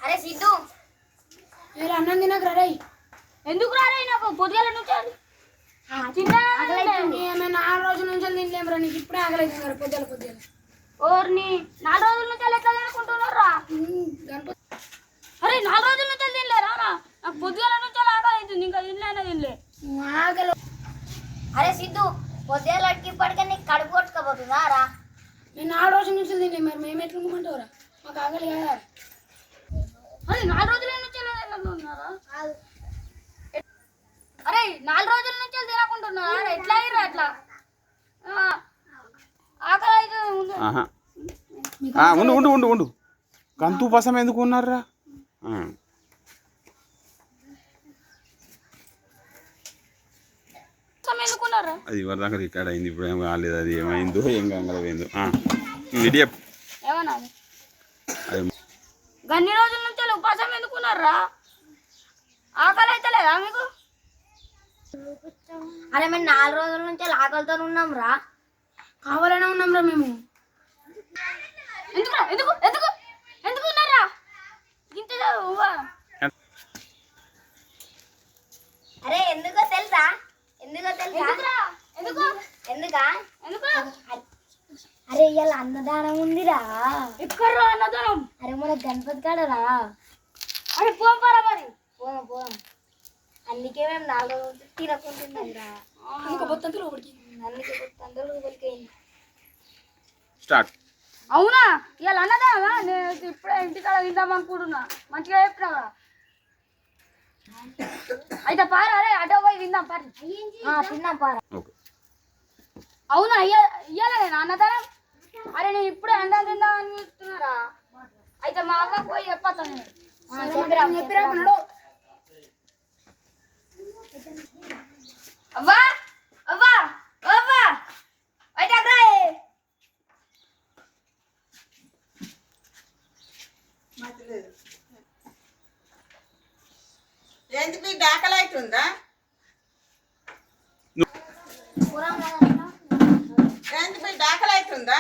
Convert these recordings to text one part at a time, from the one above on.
అరే సిద్ధు మీరు అన్నం తినకు రారై. ఎందుకు రారై? నాకు పొద్దుగాల నుంచి ఏమైనా 4 రోజుల నుంచి తినలేము రా. నీకు ఇప్పుడే ఆకలి అవుతుంది కదా పొద్దుల. ఓర్ని 4 రోజుల నుంచి ఎట్లా తినుకుంటున్నారా? అరే 4 రోజుల నుంచి తినలేరా? నాకు పొద్దుగాల నుంచి ఆకలి అవుతుంది, ఇంకా తినలే. ఆకలి. అరే సిద్ధు పొద్దుగాలకి ఇప్పటికే నీకు కడుపు కొట్టుకోబోతుందా రా? నేను 4 రోజుల నుంచి తినలే. మరి మేము ఎట్లా ఉండమంటావురా? మాకు ఆకలి కదా. అరే 4 రోజుల నుంచి ఉన్నారా? అరే 4 రోజుల నుంచి తినకుంటున్నారా? ఎట్లా అయ్యారు అట్లా? ఆకలి అయితే ఉండు కంతు పసం ఎందుకు ఉన్నారా? ఎందుకున్నారా? అది వరదాకా రికార్డ్ అయింది, ఇప్పుడు ఏం కాలేదు. అది ఏమైందో ఏం కాగలవేందో ఏమన్నా గన్ని రోజుల నుంచి ఉపాసం ఎందుకున్నారా? ఆకలి అయితే లేదా మీకు? అరే మేము 4 రోజుల నుంచి ఆకలితో ఉన్నాం రా. కావాలనే ఉన్నాం రా మేము. ఎందుకురా? ఎందుకు ఉన్నారా? ఇంత అరే ఎందుకో తెలుసా? అరే ఇవాళ అన్నదానం ఉందిరా. ఎక్కడ అన్నదానం? అరే మన గణపతి కాడరా. అరే పోంపరా మరి. పోం అందుకే మేము 4 రోజులు తినకుంటున్నాం రా. అవునా? ఇవాళ అన్నదానమా? నేను ఇప్పుడే ఇంటికాడ తిందాం అనుకుంటున్నా. మంచిగా చెప్పినావా? అయితే పారా, అరే అటో పోయి తిందాం పారి. తిందాం పారా. అవునా ఇయ్యాల నేను అన్నదానం? అరే నేను ఇప్పుడే అన్నం తిందాం అని చూస్తున్నారా? అయితే మా అవ్వకు పోయి చెప్పాను. అవ్వా అవ్వా అవ్వా అయితే ఏంటి మీ ఆకలి అవుతుందా? ఏంటి మీ ఆకలి అవుతుందా?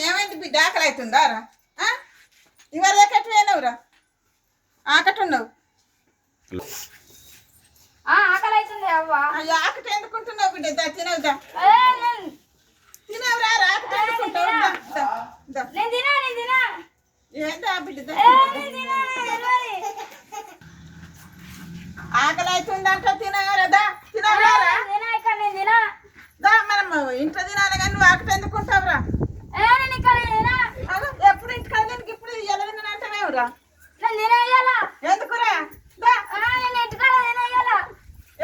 ఏమైంది బిడ్డ ఆకలి అవుతుందా రా? ఇవాళ ఎక్కటి పోయినావురా? ఆకటి ఉన్నావు. ఆకలి అవుతుంది అవ్వా. అయ్యో ఆకటి ఎందుకుంటున్నావు బిడ్డ? తినవుదా? తినవురా? ఆకటి ఎందుకుంటావు? ఏందా బిడ్డ? ఆకలి అవుతుందంట. తినవరదా? తినవరా? మనం ఇంట్లో తినాలి కానీ నువ్వు ఆకటి ఎందుకుంటావురా? ఎప్పుడు ఇంటికాడ దీనికి ఇప్పుడు ఎలా తినంటావేవురా? ఎందుకురా?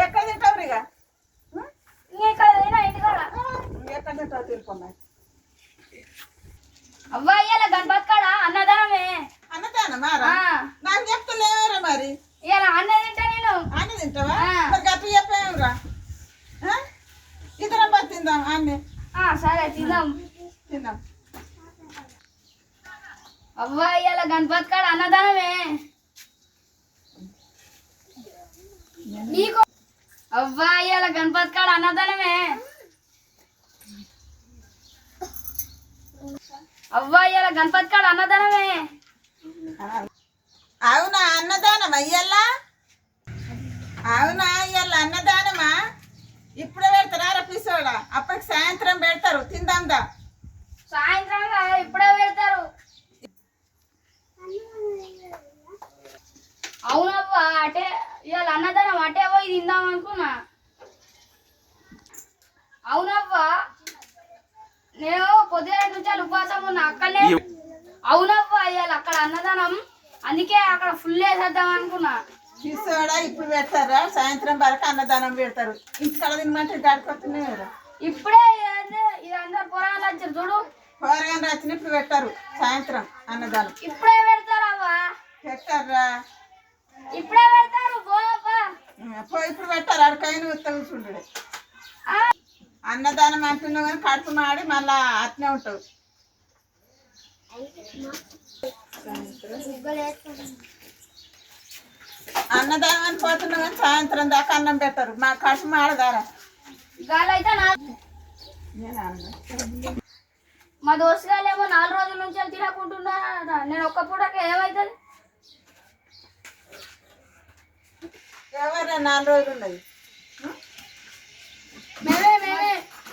ఎక్కడ తింటావు ఇక? ఎక్కడ తింటావు? తిరుపమ్మ అవ్వా ఇయ్యాల గణపతి కాడ అన్నదానమే. అన్నదానమా? నాకు చెప్తలేవురా మరి. ఇవాళ అన్న తింటా నేను. అన్న తింటావా? మరి గట్టి చెప్పేవురా? ఇద్దరం బాగా తిందాం అన్నీ. సరే తిందాం. అవ్వా ఇయ్యాల గణపతి కాడ అన్నదానమే. నీకు అవ్వా ఇయ్యాల గణపతి కాడ అన్నదానమే. అవ్వా ఇయ్యాల గణపతి కాడ అన్నదానమే. అవునా? అన్నదానమా ఇయ్యాల? అవునా ఇయ్యాల అన్నదానమా? ఇప్పుడే పెడతారా రపిసోడా? అప్పటికి సాయంత్రం పెడతారు. తిందాందా? సాయంత్రం ఇప్పుడే పెడతారు. అవునవ్వా అటే ఇవాళ అన్నదానం అటే పోయి తిందాం అనుకున్నా. అవునవ్వా నేను పొద్దున నుంచి ఉపవాసం ఉన్నా అక్కడనే. అవునవ్వా ఇవాళ అక్కడ అన్నదానం, అందుకే అక్కడ ఫుల్ వేసేద్దాం అనుకున్నా. పిసోడా ఇప్పుడు పెడతారా? సాయంత్రం వరకు అన్నదానం పెడతారు. ఇంటికాడ తినమంటే గడిపోతున్నాయి కదా. ఇప్పుడే ఇది అందరు పొరాలు వచ్చారు చూడు. కూరగాయలు వచ్చిన ఇప్పుడు పెట్టారు. సాయంత్రం అన్నదానం ఇప్పుడే పెడతారు అవ్వా. పెట్టారా? ఇప్పుడే పెడతారు. పోయి ఇప్పుడు పెట్టారు. అడకైనా ఉత్తమ చూడు. అన్నదానం అంటున్నావు కానీ కడుపు మాడి మళ్ళా అట్నే ఉంటావు. అన్నదానం అని పోతున్నావు కానీ సాయంత్రం దాకా అన్నం పెట్టారు. మా కడుపు మాడదారా? మా దోస్తు గారేమో 4 రోజుల నుంచి వెళ్ళి తినకుంటున్నారా. నేను ఒక్క పూటకి ఏమవుతుంది? ఎవరైనా 4 రోజులు ఉన్నది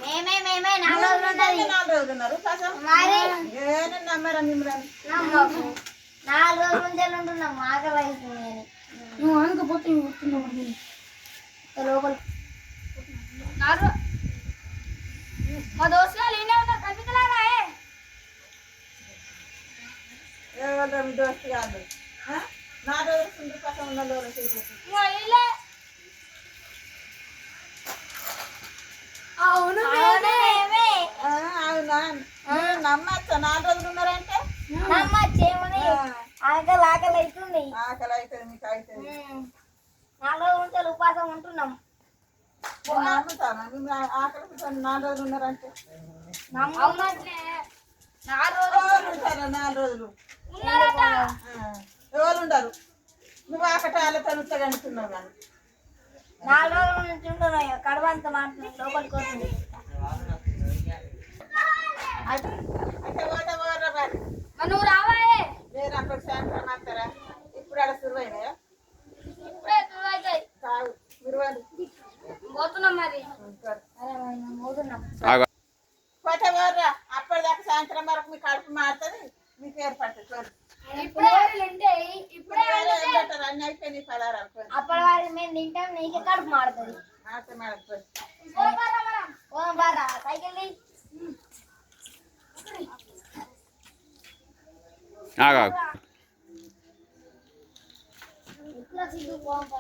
మేమే 4 రోజులు ఉన్నారు ఏమైనా నమ్మరా మిమ్మల్ని 4 రోజుల నుంచి ఉంటున్నాం. ఆకలి అవుతుంది. నువ్వు అనకపోతే వస్తున్నావు లోపల మా దోస్తు గారు ఈయనే ఉన్నారు. కనిపించలేదా? ఎవరు మీ దోస్తు కాదు 4 రోజులు పక్కన ఉన్న రోజులు చేసేసి అవును అవునా నమ్మచ్చా 4 రోజులు ఉన్నారంటే ఆకలి అవుతుంది. ఆకలి అవుతుంది మీకు అవుతుంది 4 రోజుల నుంచి ఉపాసం ఉంటున్నాం. నమ్ముతాను మిమ్మల్ని ఆకలి 4 రోజులు ఉన్నారంటే అవునంటే 4 ఎవరు ఉంటారా 4 రోజులు ఉన్నారట. ఎవరు ఉండరు నువ్వు ఆకటాలతో ఉత్తగంటున్నావు కానీ 4 రోజుల నుంచి ఉంటున్నాయి. కడుపు అంత మాట్లాడి లోపలికి వస్తుంది. అయితే పోతే పోరా మరి నువ్వు రావాయే. నేను అక్కడ సాయంత్రం వస్తారా ఇప్పుడు ఆడ సురువైనాయా ఇప్పుడే అవుతాయి. కాదు మీరు పోతున్నాం మరి. పోతున్నాం. పోతే పోరా అప్పటిదాకా సాయంత్రం వరకు మీ కడుపు మారుతుంది మీకు ఏర్పడుతుంది ఇప్పుడే ఇప్పుడే పెట్టారు అన్ని అయిపోయినాయి పదారాలు అప్పటి వారికి మేము తింటాం. నీకే కడుపు మాడుతుంది. మారితే మాడకపోయి సైకిల్ ఆగా ఇట్లా సిగ్గు పోరా.